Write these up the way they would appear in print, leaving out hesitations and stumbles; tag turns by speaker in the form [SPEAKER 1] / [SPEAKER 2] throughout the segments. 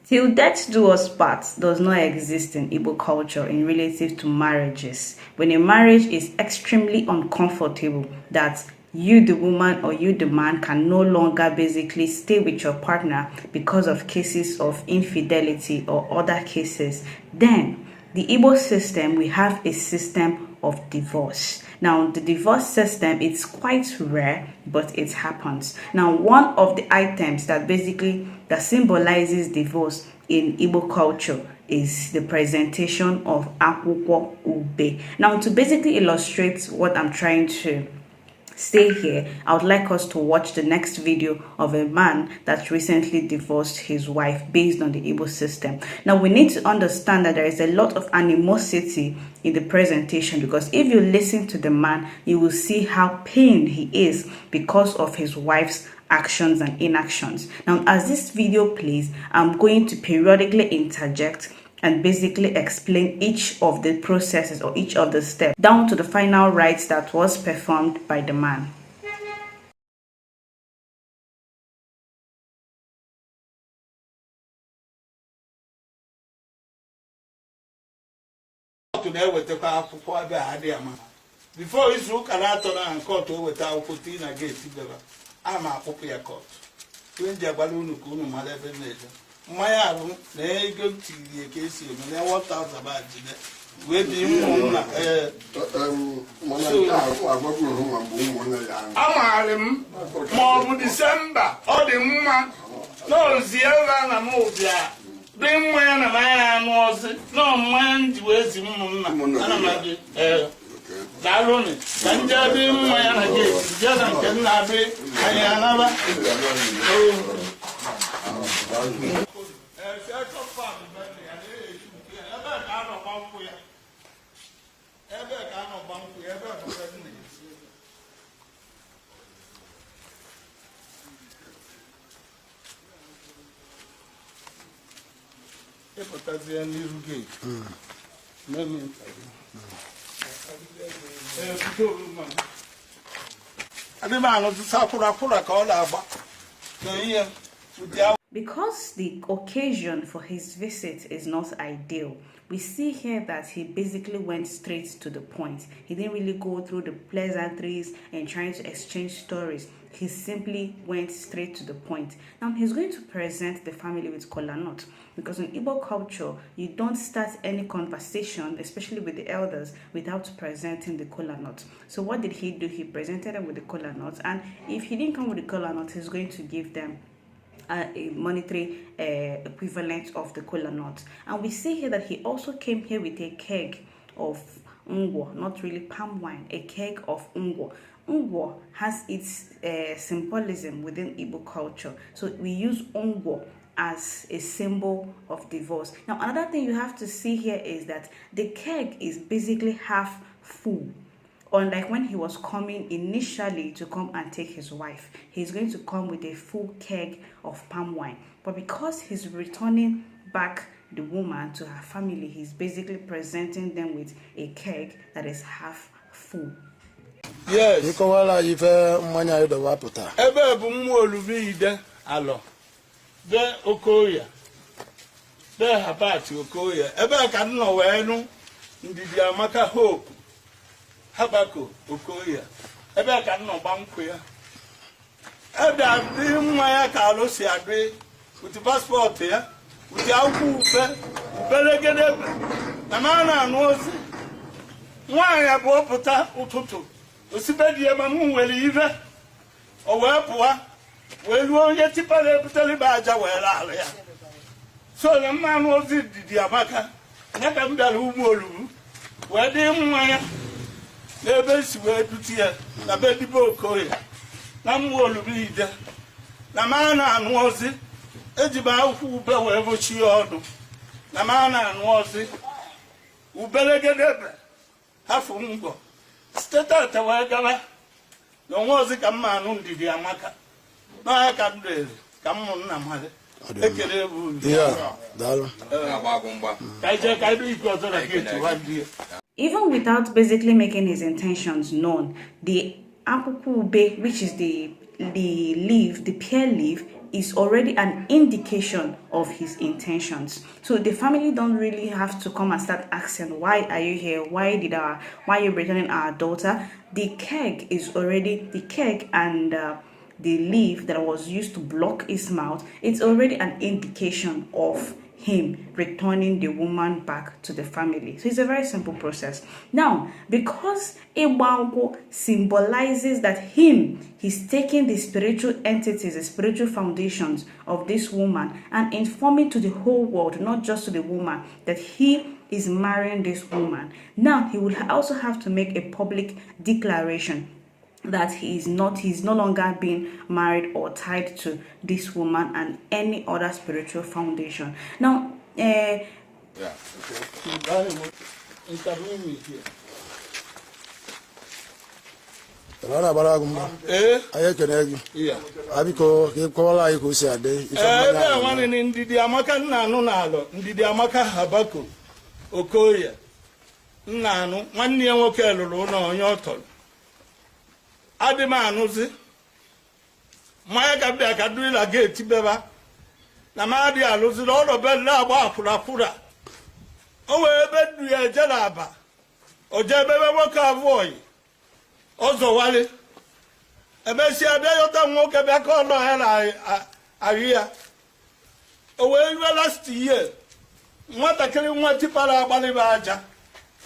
[SPEAKER 1] Till death do us part does not exist in Igbo culture in relative to marriages. When a marriage is extremely uncomfortable, that you the woman or you the man can no longer basically stay with your partner because of cases of infidelity or other cases, then the Igbo system, we have a system of divorce. Now, the divorce system, it's quite rare, but it happens. Now, one of the items that symbolizes divorce in Igbo culture is the presentation of akwụkwọ ube. Now, to basically illustrate what I'm trying to stay here, I would like us to watch the next video of a man that recently divorced his wife based on the Igbo system. Now, we need to understand that there is a lot of animosity in the presentation, because if you listen to the man, you will see how pained he is because of his wife's actions and inactions. Now, as this video plays, I'm going to periodically interject and basically explain each of the processes or each of the steps down to the final rites that was performed by the man.
[SPEAKER 2] Before his look at and court without putting a gate, I'm a popular court. When the balloon could not have been later. My album, they go to the case, and they walked out about it. With the I'm more December, or the woman knows the other and move there. Bring when a man was no man to wear the moon. Daroni, and Jabby, my again, Jason cannot be,
[SPEAKER 1] Because the occasion for his visit is not ideal, we see here that he basically went straight to the point. He didn't really go through the pleasantries and trying to exchange stories. He simply went straight to the point. Now, he's going to present the family with kola nut, because in Igbo culture, you don't start any conversation, especially with the elders, without presenting the kola nut. So what did he do? He presented them with the kola nut, and if he didn't come with the kola nut, he's going to give them a monetary equivalent of the kola nut. And we see here that he also came here with a keg of ngwo, not really palm wine, a keg of ngwo. Ngwo has its symbolism within Igbo culture, so we use ngwo as a symbol of divorce. Now, another thing you have to see here is that the keg is basically half full. Unlike when he was coming initially to come and take his wife, he's going to come with a full keg of palm wine. But because he's returning back the woman to her family, he's basically presenting them with a keg that is half full.
[SPEAKER 2] Yes. The Okoya, the Habati Okoya, ever can know where no, the Amaka Hope, Habako Okoya, ever can know Banquia. Ever bring my Carlos agree with the passport here, with the Alpu, Belegade, the man knows why I bought Pota Ututu, the Siberia Mamu will leave or where poor. Well, you get to tell about Jawel. So the man was the Amaka, never got who where they Maya, the best way to tear, the baby boat courier. Nam will be there. The man and was it, Edibao who wherever she ordered. The man and was it, who better get up. Half ungo. State out the way, no was it a man who did the Amaka.
[SPEAKER 1] Even without basically making his intentions known, the apupu ube, which is the leaf, the pear leaf, is already an indication of his intentions. So the family don't really have to come and start asking, why are you here? Why are you returning our daughter? The keg and the leaf that was used to block his mouth, it's already an indication of him returning the woman back to the family. So it's a very simple process. Now, because Ewango symbolizes that he's taking the spiritual entities, the spiritual foundations of this woman and informing to the whole world, not just to the woman, that he is marrying this woman. Now, he will also have to make a public declaration that he's no longer being married or tied to this woman and any other spiritual foundation. Now,
[SPEAKER 2] Okay. Interview me here. Yeah. One in the Amaka Nano, the Amaka Habako, Okoya, Nano, 1 year okay, no, your turn. Ademanuzi Maya Gabeka do la gate Tibeba Namadia loses all of Bella Pura. Oh, bed we are Jalaba or Jabeba Waka Voy. Also, Wally. A Messia Dayota Moka back on Aria. Oh, last year. What I can want to Pala Balibaja.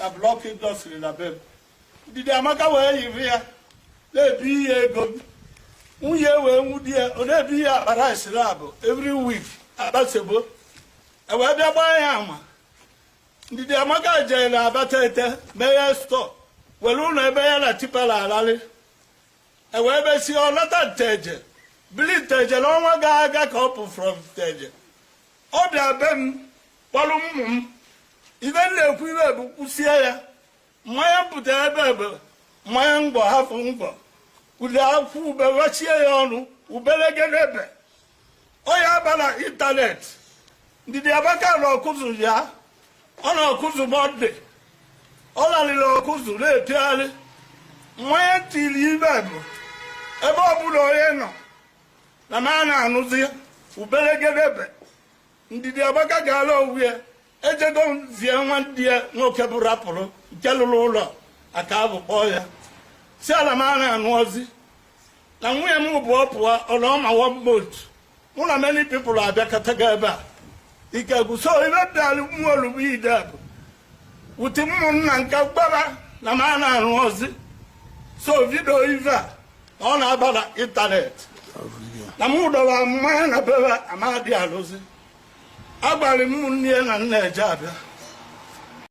[SPEAKER 2] A blocking dust in a bed. Did Amaka way here? They be a good. We are dear, or they be a rice lab every week. That's a book. I will be a buy. Did the Amaka jail abatete, mayor stop. Well, no, bear a tipala lally. I will be see all that Teje. Believe Teje, long guy got couple from Teje. Oh, they are them, Palum. Even if we were Pusia, my put a baby. Mayango half umbo. Without who be Rachiano, who better get ebe. Oyabala internet. Did the Abaka no Kuzuya? On a Kuzu body. All a little Kuzu, they tell it. Mayan till you babu. Ebo Budoyeno. The man Anuzia, who better get ebe. Did the Abaka Gallo wear? Ejagon Ziaman dear, no Caburapolo, Jalolola. A cabo boy. Salamana and Wazi. Now we are moved up along our boat. One of many people are back at Tagaba. He can go so even more we dab. With the moon and Kababa, Lamana and Wazi. So video Eva on about internet. The mood of a man above Amadia Lucy. About the moon near and Nejabia.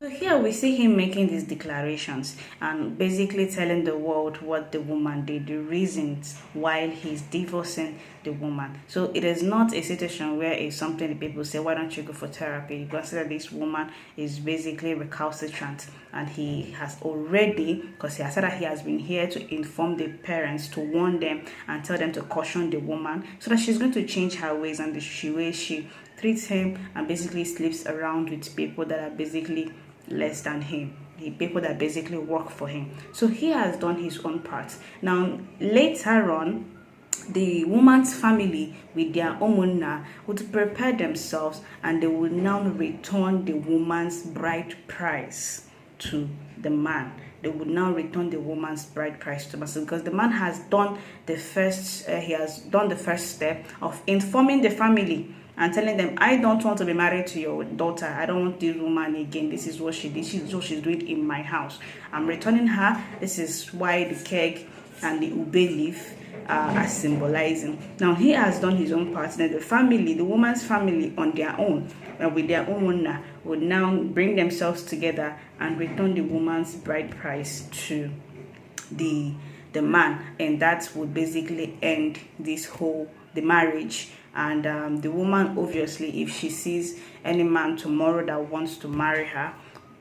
[SPEAKER 1] So here we see him making these declarations and basically telling the world what the woman did, the reasons why he's divorcing the woman. So it is not a situation where it's something that people say, why don't you go for therapy? You consider this woman is basically recalcitrant, and he has already, because he has said that he has been here to inform the parents, to warn them and tell them to caution the woman so that she's going to change her ways and the way she treats him and basically sleeps around with people that are basically less than him, the people that basically work for him. So he has done his own part. Now later on, the woman's family with their omuna would prepare themselves and they will now return the woman's bride price to the man. They would now return the woman's bride price to us because the man has done the first step of informing the family and telling them, I don't want to be married to your daughter. I don't want this woman again. This is what she did. This is what she's doing in my house. I'm returning her. This is why the keg and the ube leaf are symbolizing. Now, he has done his own part. Then the family, the woman's family on their own, with their own owner, would now bring themselves together and return the woman's bride price to the man. And that would basically end the marriage. And the woman, obviously, if she sees any man tomorrow that wants to marry her,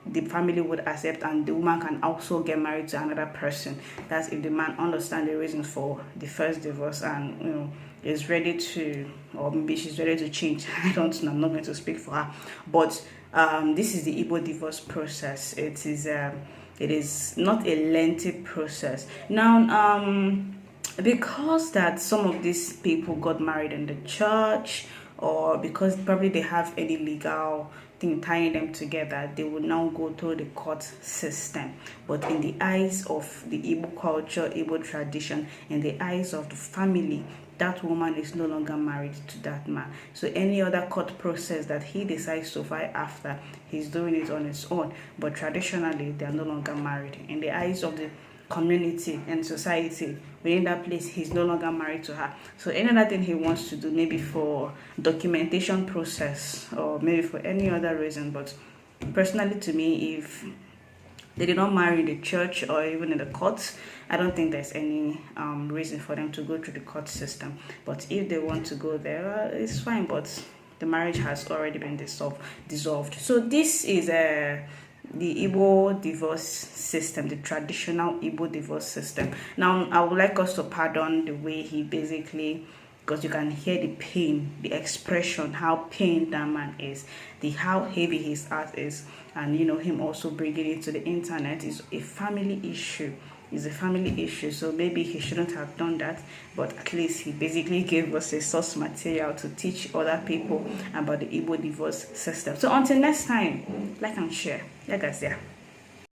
[SPEAKER 1] the family would accept, and the woman can also get married to another person. That's if the man understands the reason for the first divorce and is ready to, or maybe she's ready to change. I don't know. I'm not going to speak for her, but this is the Igbo divorce process. It is not a lengthy process. Now, because that some of these people got married in the church, or because probably they have any legal thing tying them together, they will now go through the court system. But in the eyes of the Igbo culture, Igbo tradition, in the eyes of the family, that woman is no longer married to that man. So any other court process that he decides to file after, he's doing it on his own. But traditionally, they are no longer married. In the eyes of the community and society within that place, he's no longer married to her. So any other thing he wants to do, maybe for documentation process or maybe for any other reason, but personally to me, if they did not marry in the church or even in the courts, I don't think there's any reason for them to go through the court system. But if they want to go there, it's fine, but the marriage has already been dissolved. So this is the Igbo divorce system, the traditional Igbo divorce system. Now, I would like us to pardon the way he basically, because you can hear the pain, the expression, how pained that man is, how heavy his heart is, and him also bringing it to the internet is a family issue. It's a family issue, so maybe he shouldn't have done that, but at least he basically gave us a source material to teach other people about the Igbo divorce system. So until next time, like and share. Yeah, guys, yeah.